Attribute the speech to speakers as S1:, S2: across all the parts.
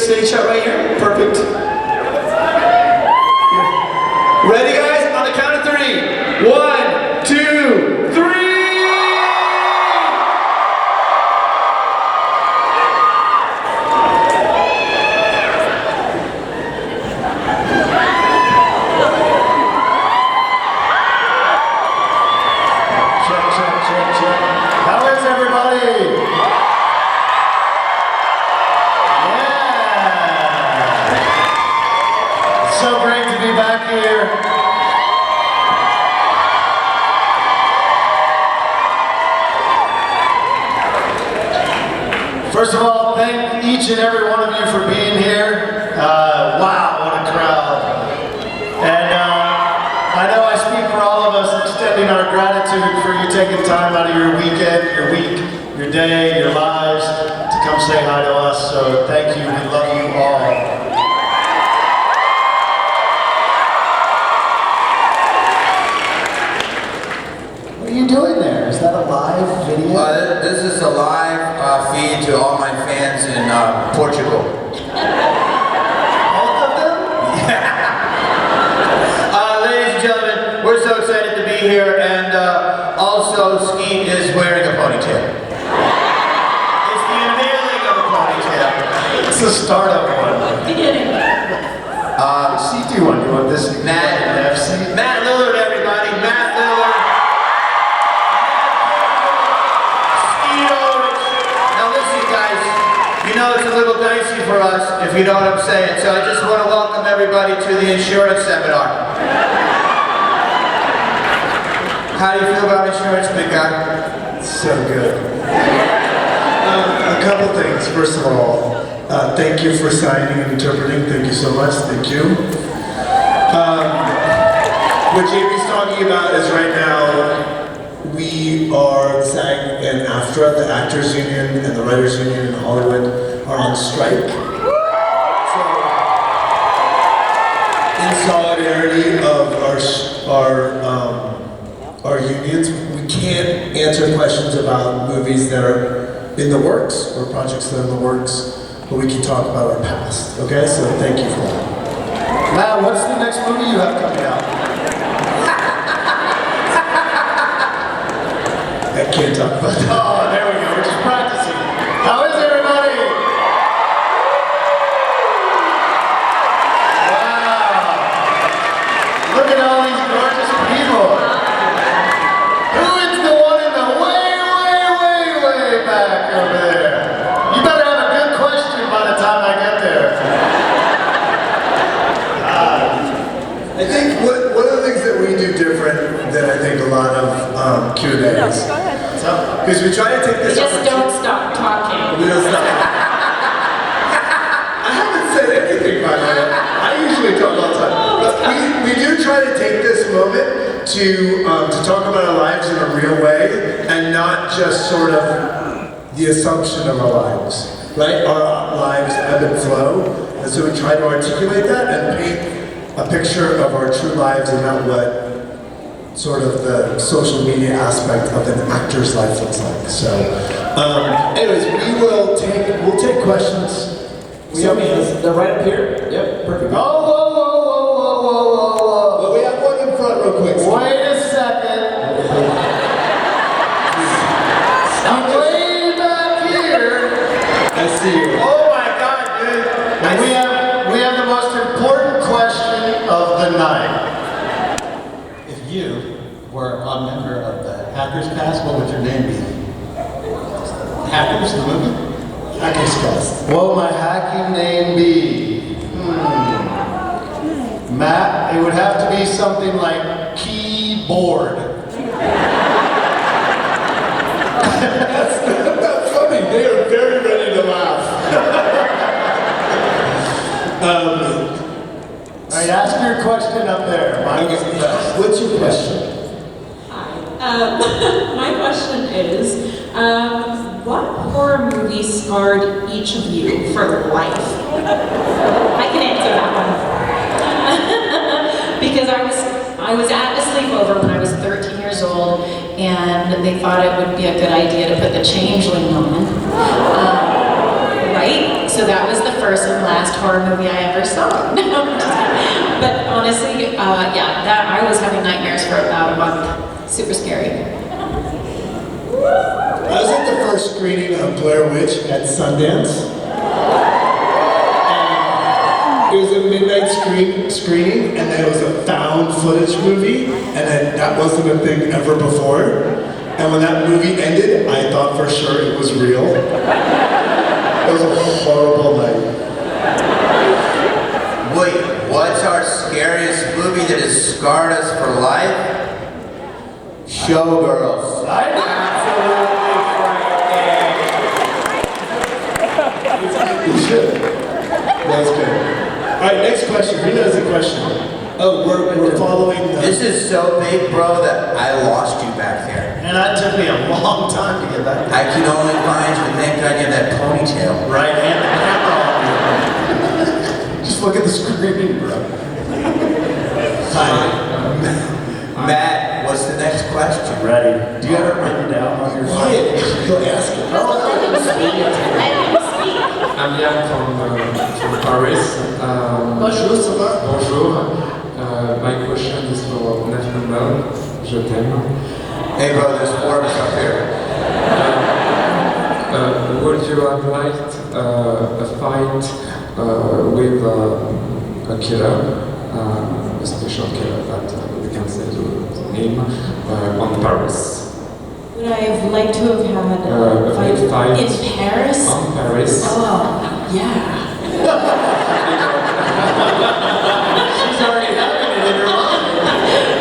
S1: stage shot right here? Perfect. Ready, guys? On the count of 3. 1, 2, 3!
S2: How is everybody? Yeah! It's so great to be back here. First of all, thank each and every one of you for being here. Wow, what a crowd. And I know I speak for all of us extending our gratitude for you taking time out of your weekend, your week, your day, your lives to come say hi to us. So thank you, we love you all. What are you doing there? Is that a live video?
S3: This is a live feed to all my fans in Portugal.
S2: Both of them?
S3: Ladies and gentlemen, we're so excited to be here, and also Skeet is wearing a ponytail. It's the unveiling of a ponytail.
S2: It's the startup one. C2 one, you want this?
S3: Matt Lillard, everybody. Matt Lillard. Skeet Ulrich. Now listen, guys. You know it's a little dicey for us, if you know what I'm saying. So I just want to welcome everybody to the insurance seminar. How do you feel about insurance, big guy?
S2: So good. A couple things. First of all, thank you for signing and interpreting. Thank you so much. Thank you. What JP's talking about is right now we are SAG and AFTRA, the Actors Union and the Writers Union in Hollywood, are on strike. So, in solidarity of our unions, we can't answer questions about movies that are in the works or projects that are in the works, but we can talk about our past. Okay, so thank you for that. Now, what's the next movie you have coming out? I can't talk about that. Oh, there we go. We're just practicing. How is everybody? Wow. Look at all these gorgeous people. Who is the one in the way back over there? You better have a good question by the time I get there. I think one of the things that we do different than I think a lot of Q&As. Because we try to take this
S4: Just don't stop talking.
S2: We don't stop. I haven't said anything by the way. I usually talk all the time. But we do try to take this moment to talk about our lives in a real way and not just sort of the assumption of our lives. Right? Our lives ebb and flow. And so we try to articulate that and paint a picture of our true lives and not what sort of the social media aspect of an actor's life looks like. So, anyways, we'll take questions.
S1: We have hands. They're right up here. Yep, perfect.
S2: Oh, whoa. But we have one in front real quick. Wait a second. I'm way back here. I see you. Oh my God, dude. And we have the most important question of the night.
S5: If you were a member of the Hackers Cast, what would your name be? Hackers, the movie?
S2: Hackers Cast. What would my hacking name be? Matt, it would have to be something like keyboard. That's not funny. They are very ready to laugh. Alright, ask your question up there. Mine was the best. What's your question?
S4: Hi. My question is, what horror movie scarred each of you for life? I can answer that one. Because I was at a sleepover when I was 13 years old, and they thought it would be a good idea to put the Changeling on. Right? scary, so that was the first and last horror movie I ever saw. But honestly, yeah, that I was having nightmares for about a month. Super scary.
S2: I was at the first screening of Blair Witch at Sundance. It was a midnight screening, and then it was a found footage movie, and then that wasn't a thing ever before. And when that movie ended, I thought for sure it was real. It was a horrible night.
S3: Wait, what's our scariest movie that has scarred us for life? Showgirls.
S1: I'm absolutely frightened.
S2: You should. That's good. All right, next question. Who knows the question? Oh, we're following the...
S3: This is so big, bro, that I lost you back there.
S5: And that took me a long time to get back.
S3: I can only find you, thank God you have that ponytail.
S5: Right, and the camera on.
S2: Just look at the screen, bro.
S5: Hi.
S3: Matt, what's the next question?
S5: Ready. Do you have it written down on your phone?
S2: Quiet. Go ask it.
S6: I'm Yann from Paris.
S4: Bonjour.
S6: Bonjour. My question is for Neve Campbell. Je t'aime.
S3: Hey bro, there's 4 of us up here.
S6: Would you have liked a fight with a killer, a special killer that we can say the name, on Paris?
S4: Would I have liked to have had
S6: A
S4: a
S6: big fight
S4: in Paris?
S6: on Paris.
S4: Oh, yeah.
S5: She's already having it in her mind.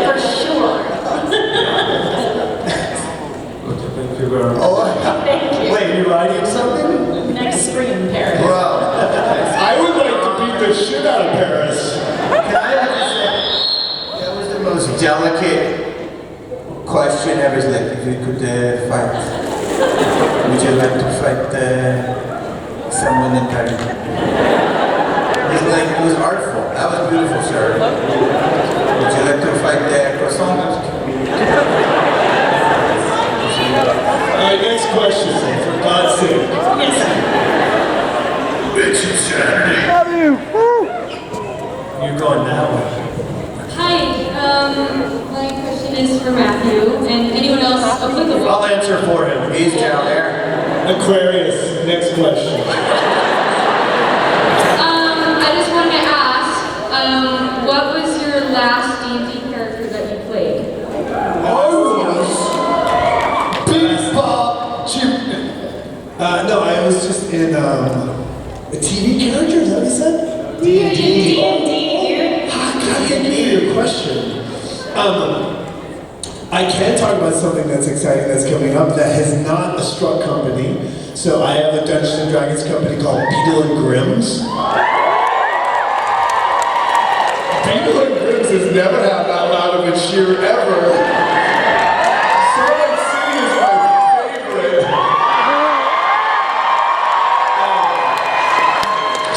S4: For sure.
S6: Okay, thank you very much.
S3: Oh,
S4: Thank you.
S5: Wait, are you writing something?
S4: Next spring in Paris.
S3: bro.
S2: I would like to beat the shit out of Paris.
S3: Can I just say, that was the most delicate question ever. It's like, if you could fight, would you like to fight someone in Paris? It's like, it was artful. That was beautiful, sir. Would you like to fight the croissant?
S2: All right, next question. For God's sake.
S4: Yes, sir.
S2: It's insanity.
S5: You're going that way.
S7: Hi, my question is for Matthew and anyone else applicable.
S5: I'll answer for him.
S3: He's down there.
S2: Aquarius, next question.
S7: I just wanted to ask, what was your last D&D character that you played?
S2: I was Big Bob Chip. No, I was just in a TV character, is that what you said?
S7: D&D.
S2: I can't hear your question. I can talk about something that's exciting that's coming up that has not a struck company. So I have a Dungeons and Dragons company called Beetle and Grimm's. Beetle and Grimm's has never had that loud of a cheer ever. Salt City is my favorite.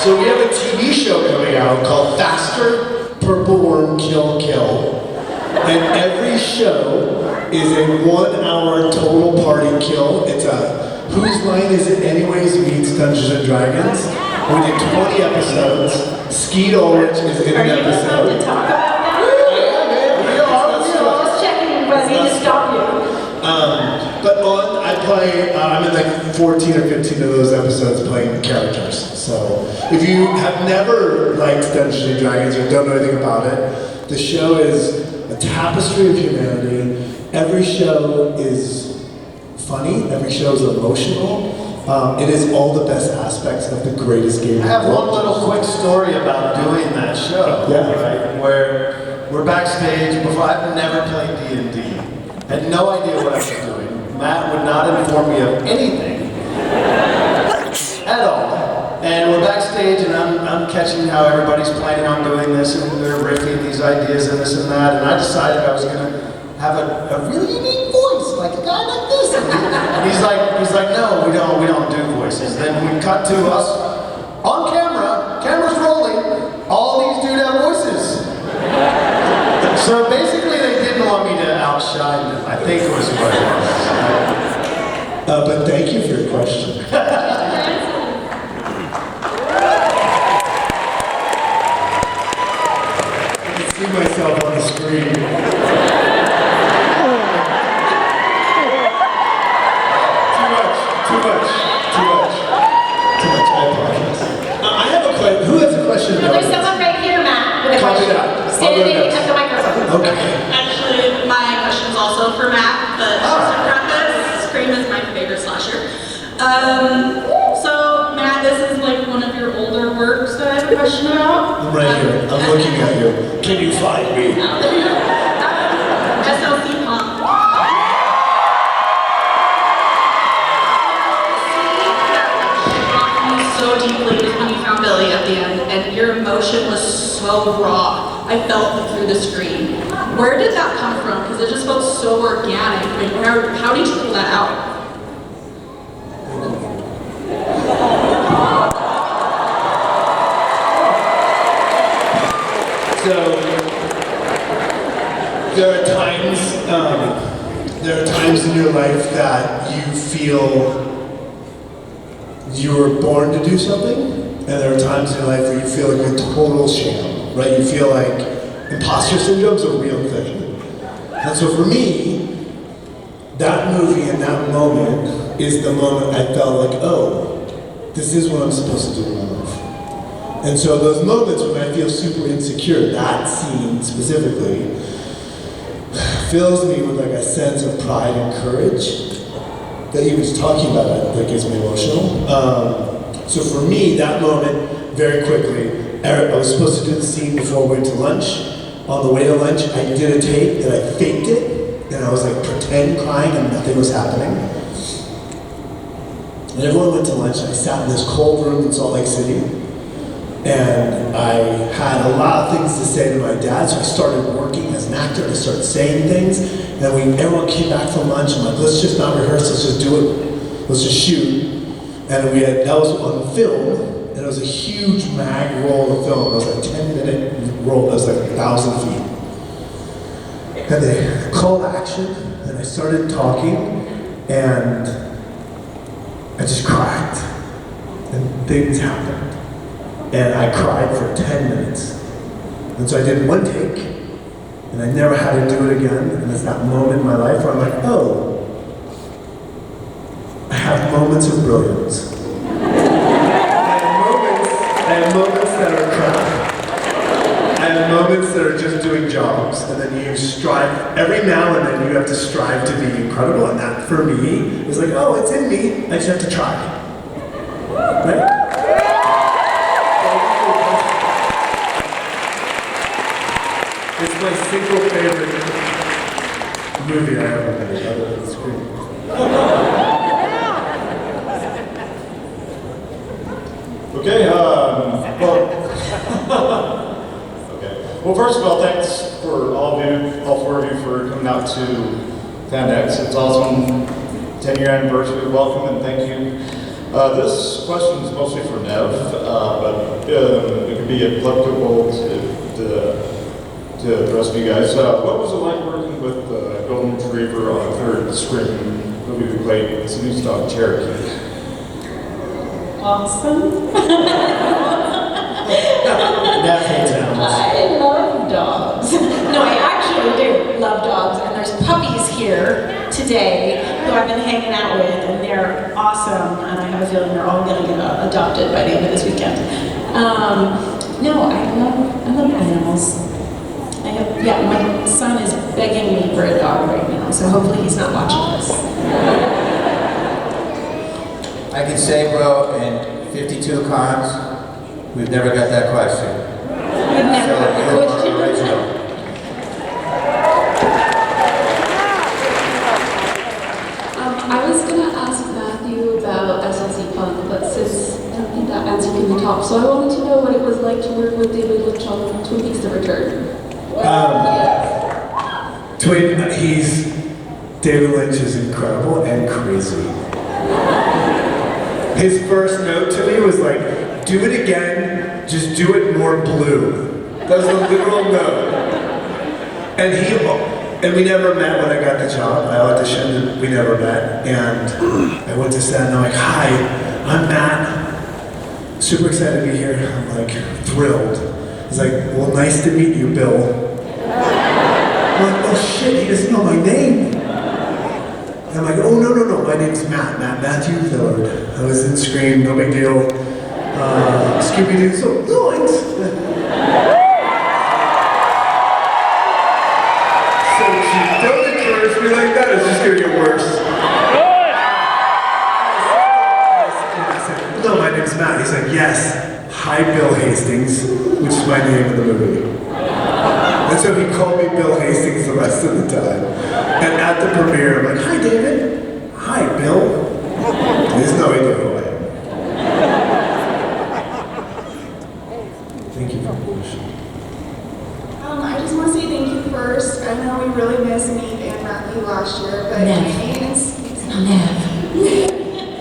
S2: So we have a TV show coming out called Faster, Purple Worm, Kill, Kill. And every show is a 1-hour total party kill. It's a Whose Line Is It Anyways meets Dungeons and Dragons. We did 20 episodes. Skeet Ulrich is in
S4: Are
S2: an
S4: you allowed to
S2: episode.
S4: talk about that?
S2: Yeah, man, we are.
S4: Just checking, but I need to stop you.
S2: But I play, I'm in like 14 or 15 of those episodes playing characters. So if you have never liked Dungeons and Dragons or don't know anything about it, the show is a tapestry of humanity. Every show is funny, every show is emotional. It is all the best aspects of the greatest game.
S5: I have one little quick story about doing that show.
S2: Yeah.
S5: Right, where we're backstage before. I've never played D&D. Had no idea what I was doing. Matt would not inform me of anything at all. And we're backstage, and I'm catching how everybody's planning on doing this, and they're riffing these ideas and this and that. And I decided I was gonna have a really unique voice, like a guy like this. And he's like, no, we don't do voices. Then we cut to us on camera, camera's rolling. All these dudes have voices. So basically, they didn't want me to outshine them. I think it was what it was.
S2: But thank you for your question. see myself on the screen. Too much. I apologize. I have a question. Who has a question?
S4: No, there's someone right here, Matt, with a
S2: Copy
S4: question.
S2: that.
S4: Standing at the microphone.
S2: Okay.
S8: Actually, my question's also for Matt, but just to preface, Scream is my favorite slasher. So Matt, this is like one of your older works that I have a question about.
S2: I'm right here. I'm looking at you. Can you find me?
S8: SLC Punk. So deeply is when you found Billy at the end, and your emotion was so raw. I felt it through the screen. Where did that come from? Because it just felt so organic. Like, how did you pull that out?
S2: So there are times in your life that you feel you were born to do something, and there are times in your life where you feel like a total sham, right? You feel like imposter syndrome's a real thing. And so for me, that movie and that moment is the moment I felt like, oh, this is what I'm supposed to do in my life. And so those moments when I feel super insecure, that scene specifically, fills me with like a sense of pride and courage that he was talking about that gets me emotional. So for me, that moment, very quickly, I was supposed to do the scene before we went to lunch. On the way to lunch, I did a take and I faked it, and I was like pretend crying and nothing was happening. And everyone went to lunch, and I sat in this cold room in Salt Lake City, and I had a lot of things to say to my dad, so I started working as an actor, and I started saying things, and everyone came back from lunch, and I'm like, let's just not rehearse, let's just do it, let's just shoot. And that was on film, and it was a huge mag roll of film. It was like a 10-minute roll, it was like 1,000 feet. And they called action, and I started talking, and I just cracked, and things happened. And I cried for 10 minutes. And so I did one take, and I never had to do it again. And it's that moment in my life where I'm like, oh, I have moments of brilliance. I have moments that are crap. I have moments that are just doing jobs. And then you strive, every now and then you have to strive to be incredible. And that for me is like, oh, it's in me. I just have to try. Right? It's my single favorite movie I ever made, other than Scream.
S9: Okay, well, first of all, thanks for all four of you for coming out to FanX. It's awesome, 10-year anniversary. Welcome and thank you. This question is mostly for Neve, but it could be applicable to the rest of you guys. What was it like working with Golden Retriever on the third Scream movie we played? It's a new stock Cherokee.
S4: Awesome.
S5: That hates animals.
S4: I love dogs. No, I actually do love dogs, and there's puppies here today who I've been hanging out with, and they're awesome, and I have a feeling they're all going to get adopted by the end of this weekend. No, I love animals. My son is begging me for a dog right now, so hopefully he's not watching this.
S3: I can say, bro, in 52 cons, we've never got that question.
S4: We've never got that question.
S3: Original.
S10: I was going to ask Matthew about SLC Punk, but since I don't think that answer can be top, so I wanted to know what it was like to work with David Lynch on Twin Peaks: The Return.
S2: David Lynch is incredible and crazy. His first note to me was like, do it again, just do it more blue. That was the literal note. And we never met when I got the job. I auditioned and we never met. And I went to set and I'm like, hi, I'm Matt. Super excited to be here. I'm like thrilled. He's like, well, nice to meet you, Bill. I'm like, oh shit, he doesn't know my name. And I'm like, oh no, my name's Matthew Lillard. I was in Scream, no big deal. Scooby-Doo, so yoinks. So cute. Don't encourage me like that, it's just gonna get worse. I said, no, my name's Matt. He's like, yes. Hi, Bill Hastings, which is my name in the movie. And so he called me Bill Hastings the rest of the time. And at the premiere, I'm like, hi, David. Hi, Bill. He has no idea who I am. Thank you for the question.
S11: I just want to say thank you first. I know we really missed Neve and Matthew last year, but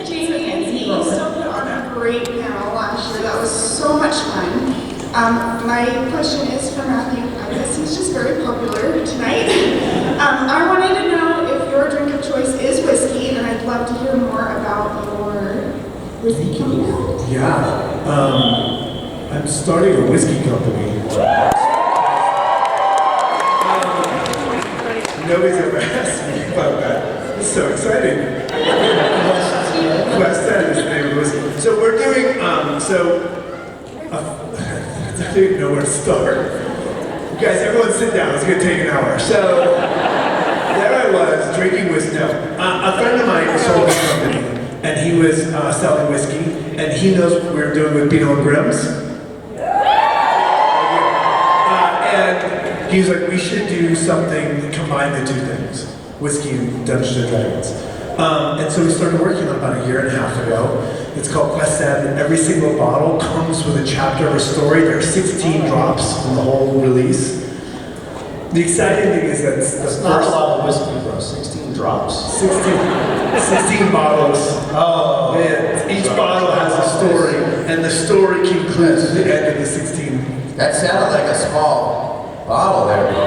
S11: Jamie and Steve still put on a great panel last year. That was so much fun. My question is for Matthew. I guess he's just very popular tonight. I wanted to know if your drink of choice is whiskey, and I'd love to hear more about your whiskey coming out.
S2: Yeah. I'm starting a whiskey company. Nobody's ever asked me about that. It's so exciting. West End is the name of the whiskey. So we're doing, I don't even know where to start. Guys, everyone sit down. It's going to take an hour. So there I was drinking whiskey. No, a friend of mine sold his company, and he was selling whiskey, and he knows what we're doing with Pinot Grims. And he's like, we should do something to combine the two things, whiskey and Dungeons and Dragons. And so we started working on it about a year and a half ago. It's called Quest 7. Every single bottle comes with a chapter of a story. There are 16 drops in the whole release. The exciting thing is that
S5: That's not a lot of whiskey, bro. 16 drops.
S2: 16 bottles.
S5: Oh.
S2: Man, each bottle has a story, and the story concludes at the end of the 16.
S3: That sounded like a small bottle there, bro.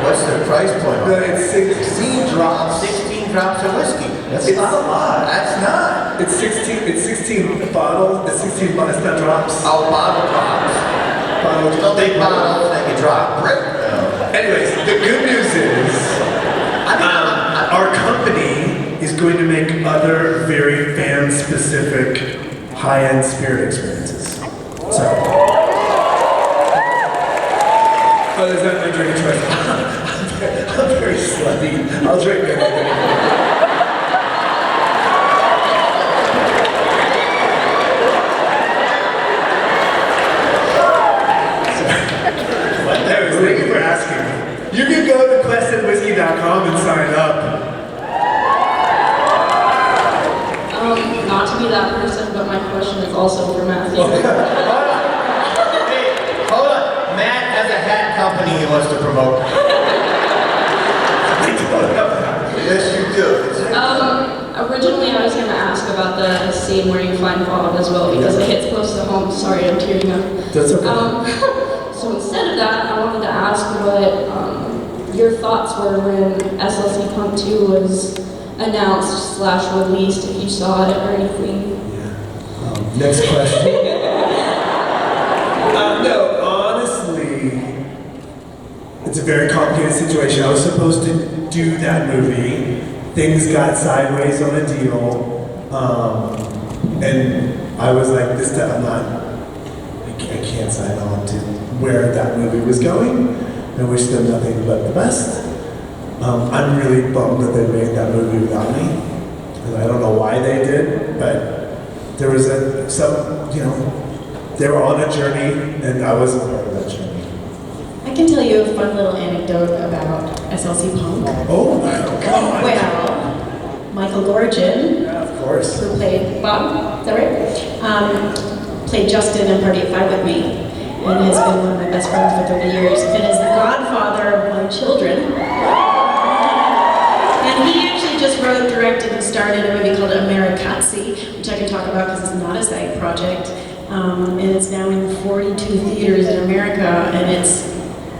S3: What's the price point?
S2: No, it's
S3: 16 drops. 16 drops of whiskey.
S5: That's not a lot.
S3: That's not.
S2: It's 16 bottles. It's 16 bottles. It's not drops.
S3: Oh, bottle drops.
S2: Bottles.
S3: Don't take bottles and you drop.
S2: Anyways, the good news is our company is going to make other very fan-specific high-end spirit experiences. So, other than my drink choice, I'm very slutty. I'll drink anything. Thank you for asking. You can go to questandwhiskey.com and sign up.
S10: Not to be that person, but my question is also for Matthew.
S3: Hey, hold on. Matt has a hat company he wants to promote. Yes, you do.
S10: Originally, I was going to ask about the scene where you find Bob as well, because it hits close to home. Sorry, I'm tearing up.
S2: That's okay.
S10: So instead of that, I wanted to ask what your thoughts were when SLC Punk 2 was announced / released, if you saw it or anything.
S2: Yeah. Next question. No, honestly, it's a very complicated situation. I was supposed to do that movie. Things got sideways on a deal. And I was like, this time I can't sign on to where that movie was going. I wish them nothing but the best. I'm really bummed that they made that movie without me. And I don't know why they did, but there was they were on a journey, and I wasn't part of that journey.
S4: I can tell you a fun little anecdote about SLC Punk.
S2: Oh my God!
S4: Well, Michael Gorgon,
S2: Yeah, of course.
S4: who played Bob, is that right? Played Justin in Party at 5 with me, and has been one of my best friends for 30 years, and is the godfather of my children. And he actually just wrote, directed, and started a movie called Americazzi, which I can talk about because it's not a side project. And it's now in 42 theaters in America, and it's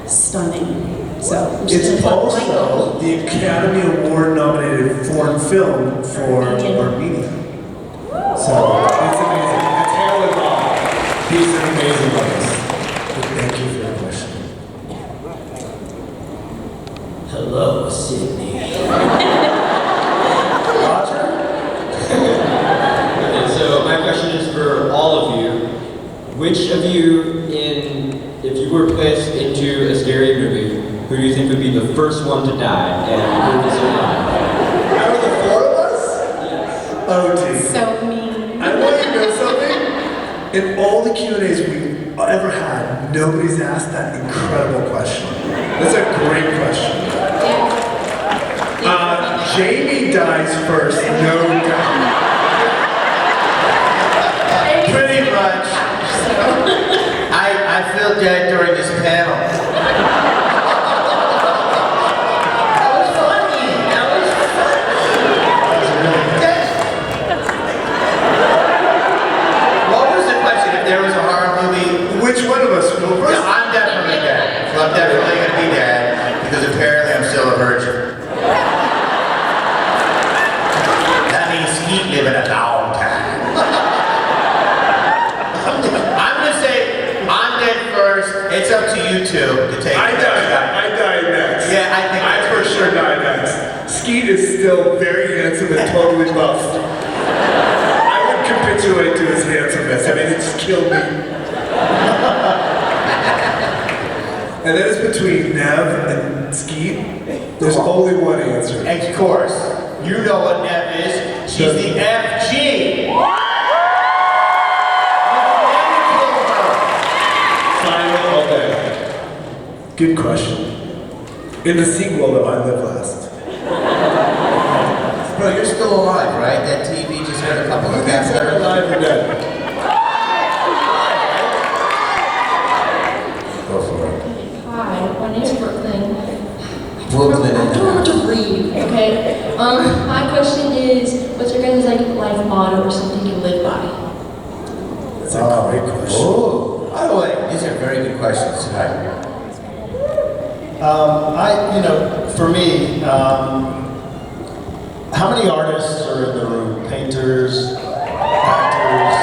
S4: stunning. So,
S2: It's also the Academy Award nominated foreign film for Armenia. So it's amazing. It's Harold Bob. He's an amazing artist. Thank you for your question.
S3: Hello, Sydney.
S2: Roger?
S12: Okay, so my question is for all of you. Which of you, if you were placed into a scary movie, who do you think would be the first one to die, and who would survive?
S2: Out of the four of us?
S12: Yes.
S2: Oh, geez.
S4: So mean.
S2: I want you to know something. In all the Q&As we've ever had, nobody's asked that incredible question. That's a great question. Jamie dies first, no doubt.
S3: Pretty much. I feel dead during this panel. That was funny. What was the question? If there was a horror movie?
S2: Which one of us will first?
S3: Yeah, I'm definitely dead. So I'm definitely going to be dead because apparently I'm still a virgin. That means Skeet living a long time. I'm going to say I'm dead first. It's up to you two to take
S2: I
S3: the
S2: die next.
S3: Yeah, I think
S2: I for sure die next. Skeet is still very handsome and totally buff. I would capitulate to his handsomeness. I mean, it just killed me. And then it's between Nev and Skeet. There's only one answer.
S3: Of course. You know what Neve is. She's the FG.
S2: Okay. Good question. In the sequel, though, I live last.
S3: Bro, you're still alive, right? That TV just had a couple of gaps there.
S2: Alive or dead?
S3: Go for it.
S10: Hi, my name's Brooklyn.
S3: Brooklyn
S10: I don't know what to read, okay? My question is, what's your guys' life motto or something you live by?
S2: That's a great question.
S3: Oh, by the way, these are very good questions tonight.
S5: For me, how many artists are in the room? Painters, actors.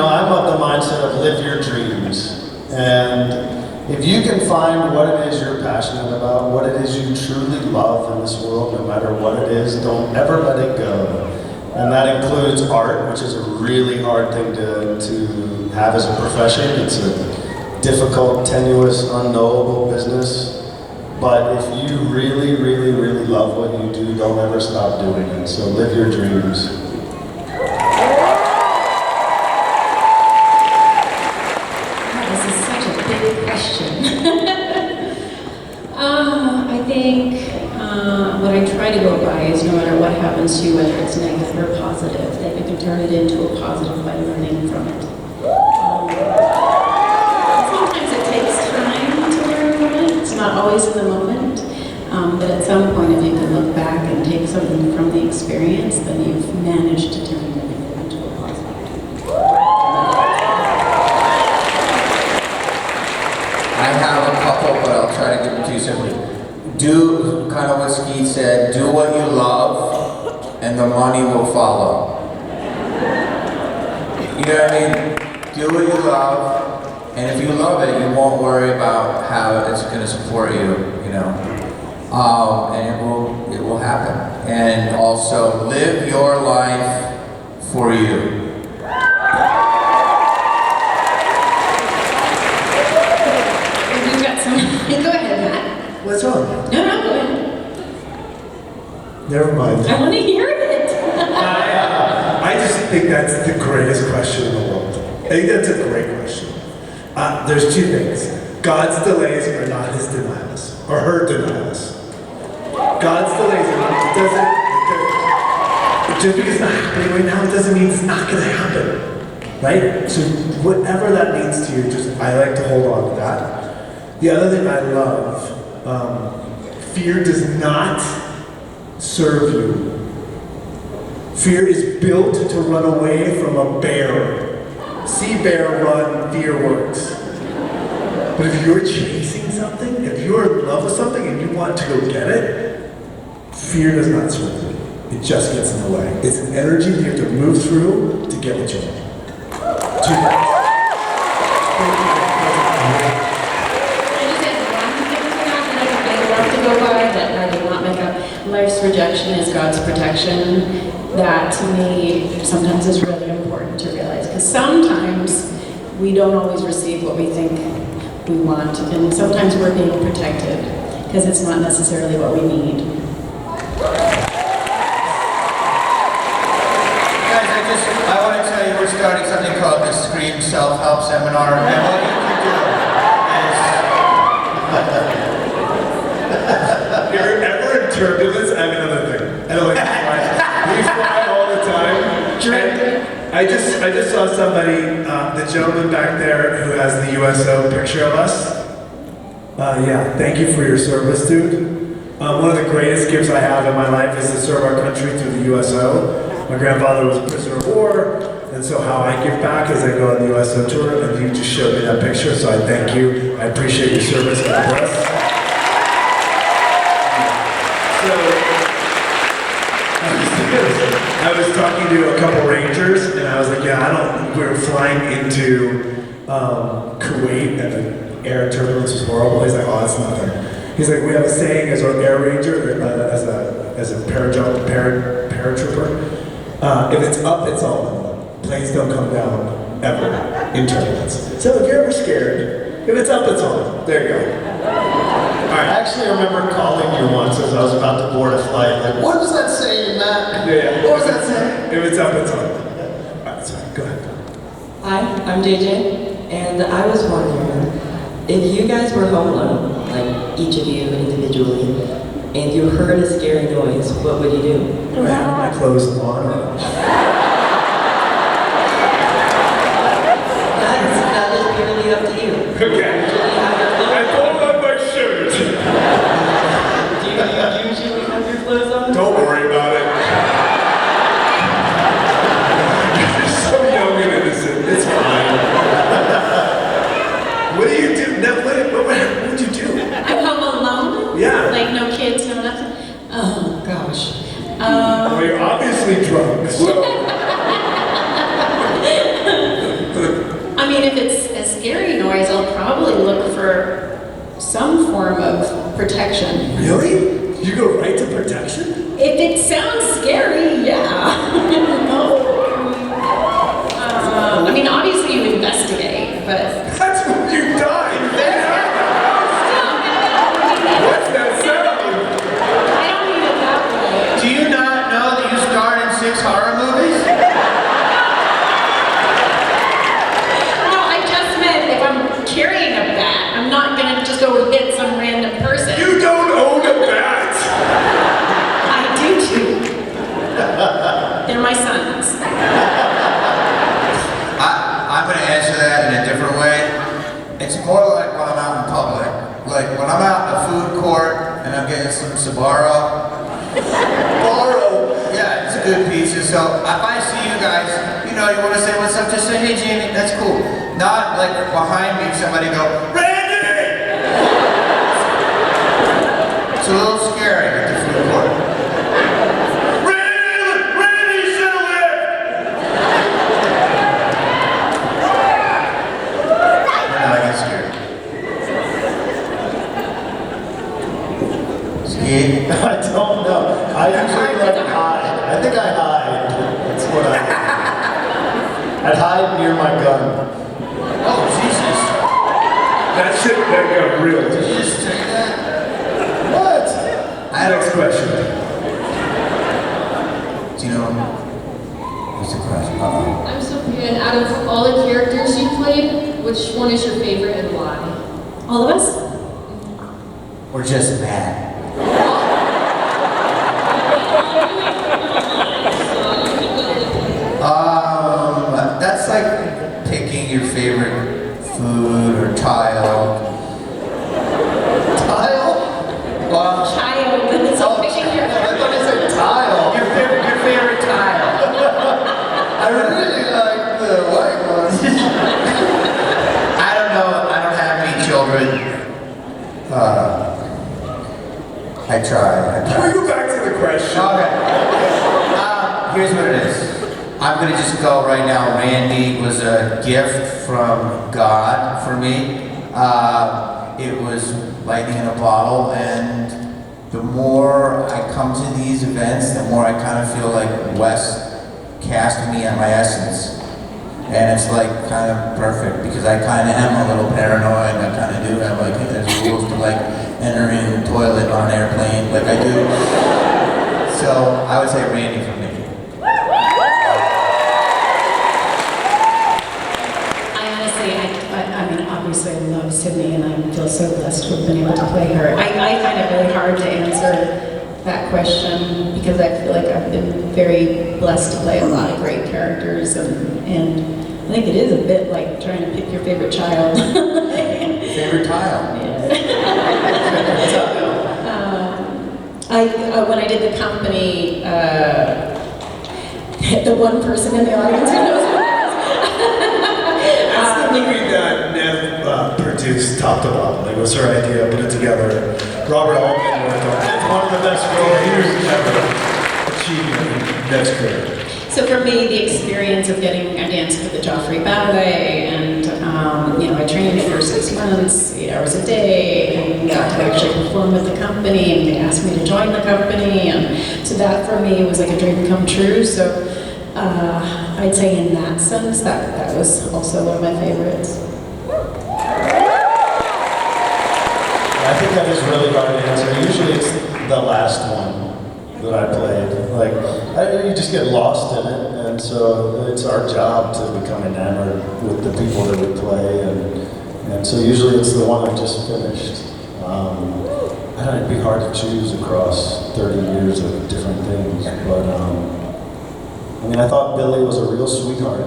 S5: I'm of the mindset of live your dreams. And if you can find what it is you're passionate about, what it is you truly love in this world, no matter what it is, don't ever let it go. And that includes art, which is a really hard thing to have as a profession. It's a difficult, tenuous, unknowable business. But if you really, really, really love what you do, don't ever stop doing it. So live your dreams.
S4: This is such a big question. I think what I try to go by is no matter what happens to you, whether it's negative or positive, that you can turn it into a positive by learning from it. Sometimes it takes time to learn from it. It's not always in the moment. But at some point, if you can look back and take something from the experience, then you've managed to turn it into a positive.
S3: I have a couple, but I'll try to give them to you simply. Do, kind of what Skeet said, do what you love, and the money will follow. You know what I mean? Do what you love, and if you love it, you won't worry about how it's going to support you, and it will happen. And also, live your life for you.
S4: We've got some. Go ahead, Matt.
S2: What's wrong?
S4: No, go ahead.
S2: Never mind.
S4: I want to hear it.
S2: I just think that's the greatest question in the world. I think that's a great question. There's two things. God's delays are not his denials, or her denials. God's delays are not, just because it's not happening right now, it doesn't mean it's not going to happen. Right? So whatever that means to you, I like to hold on to that. The other thing I love, fear does not serve you. Fear is built to run away from a bear. See bear run, fear works. But if you're chasing something, if you're in love with something and you want to go get it, fear does not serve you. It just gets in the way. It's an energy that you have to move through to get what you want. Two things.
S4: protection is God's protection, that to me sometimes is really important to realize. Because sometimes we don't always receive what we think we want, and sometimes we're being protected because it's not necessarily what we need.
S3: Guys, I want to tell you we're starting something called the Scream Self-Help Seminar, and what you can do
S2: If you're ever in turbulence, I have another thing. I don't like to fly. We fly all the time. And I just saw somebody, the gentleman back there who has the USO picture of us. Yeah, thank you for your service, dude. One of the greatest gifts I have in my life is to serve our country through the USO. My grandfather was a prisoner of war, and so how I give back is I go on the USO tour, and you just showed me that picture, so I thank you. I appreciate your service. God bless. So, I was talking to a couple rangers, and I was like, yeah, we were flying into Kuwait, and the air turbulence was horrible. He's like, oh, that's nothing. He's like, we have a saying as our air ranger, as a paratrooper, if it's up, it's on. Planes don't come down, ever, in turbulence. So if you're ever scared, if it's up, it's on. There you go.
S5: I actually remember calling you once as I was about to board a flight. Like, what was that saying, Matt?
S2: Yeah.
S5: What was that saying?
S2: If it's up, it's on. Alright, sorry, go ahead.
S13: Hi, I'm JJ, and I was wondering, if you guys were home alone, like each of you individually, and you heard a scary noise, what would you do?
S2: I have my clothes on.
S13: That is purely up to you.
S2: Okay. I pulled up my shirt.
S13: Do you usually have your clothes on?
S2: Don't worry about it. You're so young and innocent. It's fine. What do you do? Now, what would you do?
S4: I'm home alone?
S2: Yeah.
S4: Like no kids, no nothing? Oh, gosh.
S2: Well, you're obviously drunk, so.
S4: I mean, if it's a scary noise, I'll probably look for some form of protection.
S2: Really? You go right to protection?
S4: If it sounds scary, yeah. No. I mean, obviously you investigate, but...
S2: That's when you die! What's that sound?
S4: I don't need it that way.
S3: Do you not know that you starred in 6 horror movies?
S4: No, I just meant if I'm carrying a bat, I'm not gonna just go hit some random person.
S2: You don't own a bat!
S4: I do too. They're my sons.
S3: I'm going to answer that in a different way. It's more like when I'm out in public. Like when I'm out in a food court and I'm getting some Sbarro. Yeah, it's a good pizza. So if I see you guys, you know, you want to say what's up, just say, hey Jamie, that's cool. Not like behind me somebody go, Randy! It's a little scary at the food court.
S5: I don't know. I usually like hide. I think I hide. That's what I do. I'd hide near my gun.
S3: Oh, Jesus.
S2: That shit, that got real.
S3: Did you just say that?
S5: What?
S2: Next question.
S3: Do you know? What's the question? Uh-oh.
S7: I'm Sophia, and out of all the characters you played, which one is your favorite and why?
S4: All of us?
S3: Or just Matt? That's like picking your favorite food or child.
S5: Tile?
S3: Well,
S4: Child. It's all picking your
S5: I thought you said tile.
S3: your favorite tile.
S5: I really like the white ones.
S3: I don't know. I don't have any children. I tried.
S2: Can we go back to the question?
S3: Okay. Here's what it is. I'm gonna just go right now. Randy was a gift from God for me. It was lightning in a bottle, and the more I come to these events, the more I kind of feel like Wes cast me at my essence. And it's like kind of perfect because I kind of am a little paranoid. I kind of do have like there's rules to like entering the toilet on airplane, like I do. So I would say Randy for me.
S4: I mean, obviously I love Sydney and I feel so blessed to have been able to play her. I find it really hard to answer that question because I feel like I've been very blessed to play a lot of great characters and I think it is a bit like trying to pick your favorite child.
S3: Favorite tile?
S4: When I did The Company, the one person in the audience who knows what it is.
S2: That's the movie that Neve produced top to bottom. Like, it was her idea, put it together. Robert Altman worked on it. It's one of the best role-years ever achieved in Neve's career.
S4: So for me, the experience of getting a dance with the Joffrey Ballet, and you know, I trained for 6 months, 8 hours a day, and got to actually perform with the company, and they asked me to join the company, and so that for me was like a dream come true. So I'd say in that sense, that was also one of my favorites.
S5: I think that is really hard to answer. Usually it's the last one that I played. Like, you just get lost in it, and so it's our job to become enamored with the people that we play, and so usually it's the one I just finished. I don't know, it'd be hard to choose across 30 years of different things, but I mean, I thought Billy was a real sweetheart.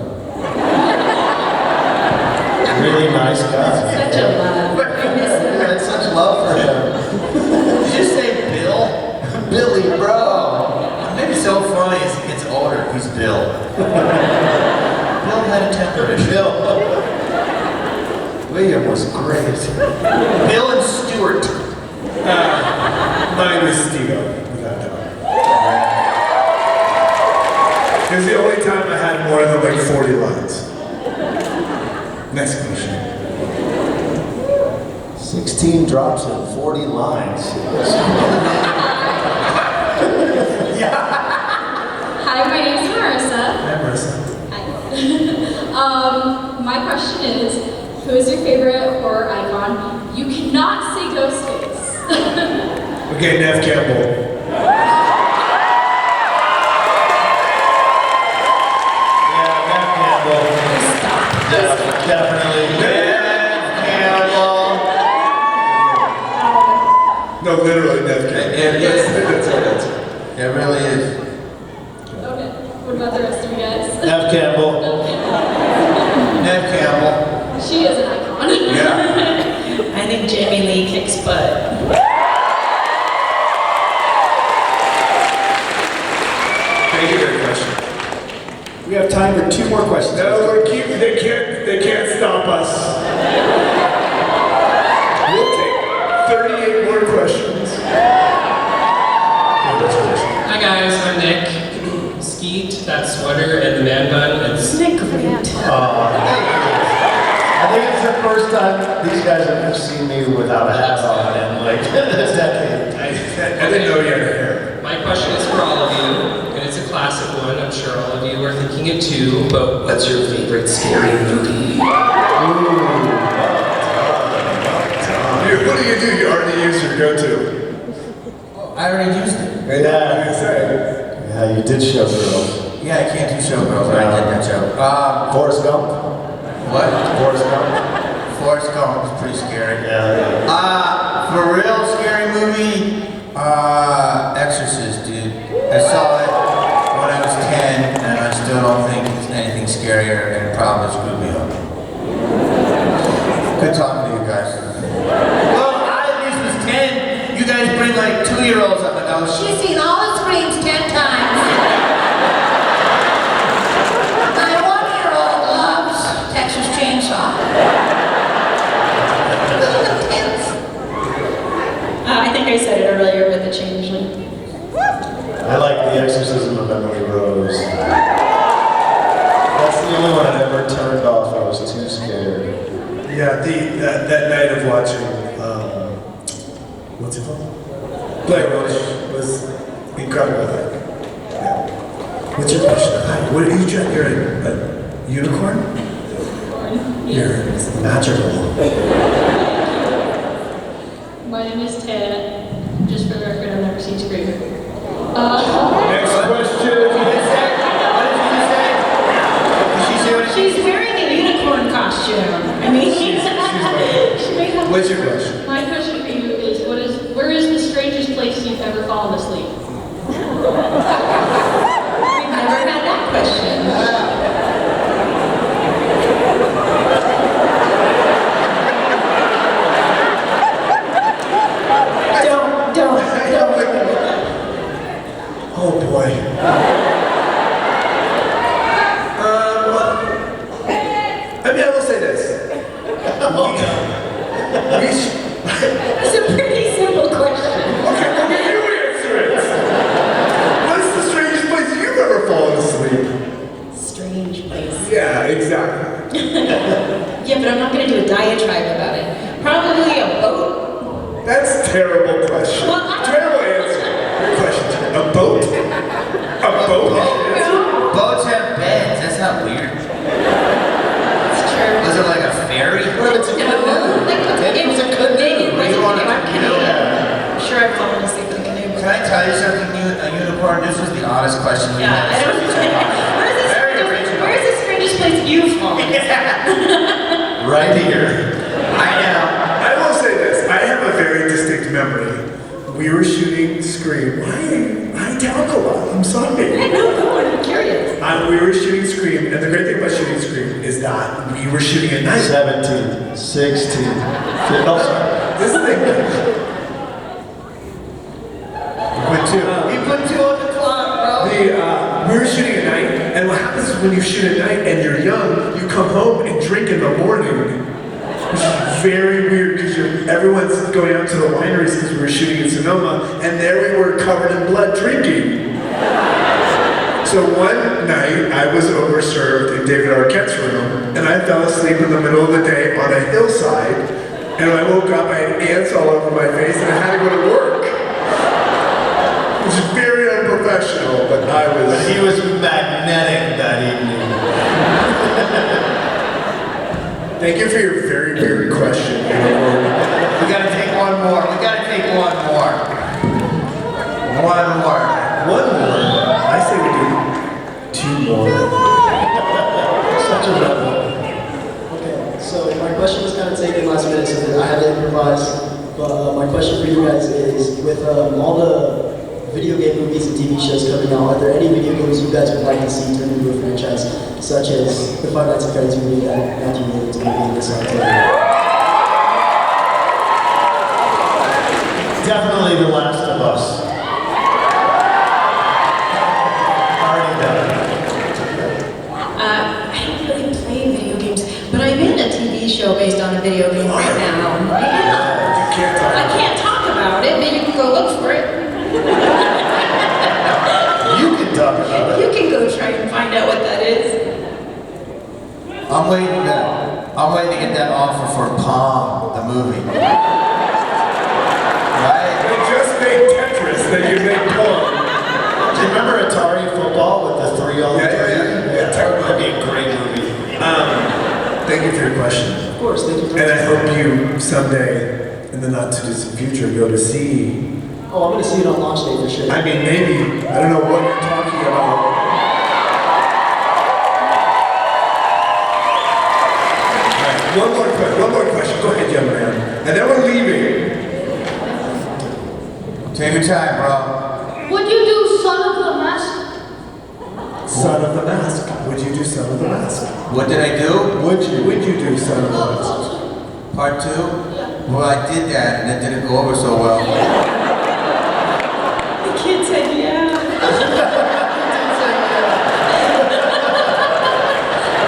S5: Really nice guy.
S4: Such a love.
S5: I had such love for him.
S3: Did you say Bill? Billy, bro. Maybe so funny as he gets older, he's Bill. Bill had a temper issue.
S5: William was great.
S3: Bill and Stuart.
S2: Mine was Steve-O, without doubt. It was the only time I had more than like 40 lines. Next question.
S5: 16 drops and 40 lines.
S7: Hi, my name is Marissa.
S2: Hi, Marissa.
S7: Hi. My question is, who is your favorite horror icon? You cannot say Ghostface.
S2: Okay, Neve Campbell.
S5: Definitely.
S2: No, literally Neve Campbell.
S3: It really is.
S7: Okay. What about the rest of you guys?
S5: Neve Campbell.
S3: Neve Campbell.
S7: She is an icon.
S3: Yeah.
S4: I think Jamie Lee kicks butt.
S2: Thank you for your question.
S5: We have time for 2 more questions.
S2: No, they can't stop us. We'll take 38 more questions.
S14: Hi guys, I'm Nick. Skeet, that sweater and the man bun, it's...
S4: Isn't it great?
S5: I think it's the first time these guys have ever seen me without a hat on in like this decade.
S2: I didn't know you had hair.
S14: My question is for all of you, and it's a classic one. I'm sure all of you are thinking it too, but what's your favorite scary movie?
S2: What do? You already used your go-to.
S3: I already used it.
S5: Yeah, you did Showgirls.
S3: Yeah, I can't do Showgirls, but I did that show.
S5: Forrest Gump.
S3: What?
S5: Forrest Gump.
S3: Forrest Gump was pretty scary.
S5: Yeah.
S3: For real scary movie, Exorcist, dude. I saw it when I was 10, and I still don't think it's anything scarier, and it probably screwed me up. Good talking to you guys. Well, I at least was 10. You guys bring like 2-year-olds up and go, she's seen all the screams 10 times. My 1-year-old loves Texas Chainsaw.
S4: I think I said it earlier with the Changeling.
S5: I like The Exorcism of Emily Rose. That's the only one I ever turned off. I was too scared.
S2: Yeah, that night of watching, what's it called? But was incredible. Yeah. What's your question? What are you trying? You're a unicorn? You're magical.
S7: My name is Ted. Just for the record, I've never seen Scream.
S1: Next question.
S4: She's wearing a unicorn costume. I mean, she may have.
S2: What's your question?
S7: My question for you is, where is the strangest place you've ever fallen asleep?
S4: We've never had that question. Don't.
S2: Oh boy. I mean, I will say this.
S4: It's a pretty simple question.
S2: Okay, well, you answer it. What's the strangest place you've ever fallen asleep?
S4: Strange place.
S2: Yeah, exactly.
S4: Yeah, but I'm not going to do a diatribe about it. Probably a boat.
S2: That's a terrible question.
S4: Well,
S2: Terrible answer. Your question. A boat? A boat?
S3: Boats have beds. That's not weird.
S4: It's true.
S3: Was it like a ferry?
S5: What if it's a canoe? Maybe it was a canoe.
S3: You want a canoe?
S4: I'm sure I've fallen asleep in a canoe.
S3: Can I tell you something, a unicorn? This was the oddest question we
S4: Yeah,
S3: had.
S4: I don't Where's the strangest place you've fallen?
S5: Right here.
S3: I know.
S2: I will say this. I have a very distinct memory. We were shooting Scream. I talk a lot. I'm sorry.
S4: No, go on. I'm curious.
S2: We were shooting Scream, and the great thing about shooting Scream is that we were shooting at night.
S5: 17, 16, 15. Oh, sorry.
S2: This thing.
S3: Put two. You put two on the clock, bro.
S2: We were shooting at night, and what happens is when you shoot at night and you're young, you come home and drink in the morning. Which is very weird because everyone's going out to the wineries because we were shooting in Sonoma, and there we were covered in blood drinking. So one night I was overserved in David Arquette's room, and I fell asleep in the middle of the day on a hillside, and when I woke up I had ants all over my face and I had to go to work. Which is very unprofessional, but I was...
S5: But he was magnetic that evening.
S2: Thank you for your very, very question.
S3: We gotta take one more. We gotta take one more. One more.
S2: One more? I say we do two more.
S15: Such a rebel. Okay, so my question was kind of taken last minute, so I had to improvise. But my question for you guys is, with all the video game movies and TV shows coming out, are there any video games you guys would like to see turn into a franchise, such as the Five Nights at Freddy's movie that Matthew Lillard to be in this October?
S5: Definitely The Last of Us. Already done.
S4: I don't really play video games, but I'm in a TV show based on a video game right now. Yeah. I can't talk about it, but you can go look for it.
S5: You can talk about it.
S4: You can go try and find out what that is.
S3: I'm waiting to get that offer for Pong, the movie. Right?
S2: They just made Tetris, then you make Pong.
S5: Do you remember Atari football with the 3 on the
S2: Yeah.
S5: That'd be a great movie.
S2: Thank you for your question.
S15: Of course, thank you.
S2: And I hope you someday, in the not too distant future, go to see.
S15: Oh, I'm going to see it on launch day for sure.
S2: I mean, maybe. I don't know what you're talking about. Alright, one more question. Go ahead, young man. And then we're leaving.
S3: Take your time, bro.
S7: Would you do Son of the Mask?
S2: Son of the Mask. Would you do Son of the Mask?
S3: What did I do?
S2: Would you do Son of the Mask?
S3: Part 2? Well, I did that, and it didn't go over so well.
S4: The kid said yeah.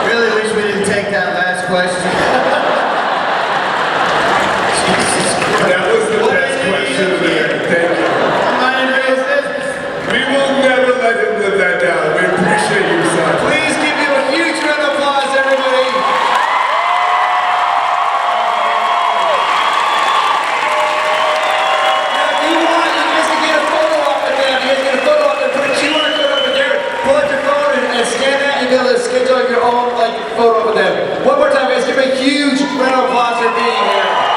S3: Really wish we didn't take that last question.
S2: That was the best question of the year. Thank you. We will never let him live that down. We appreciate you, son.
S3: Please give him a huge round of applause, everybody. Matthew
S1: be able to schedule your own like photo with them. One more time, guys, give a huge round of applause for being here.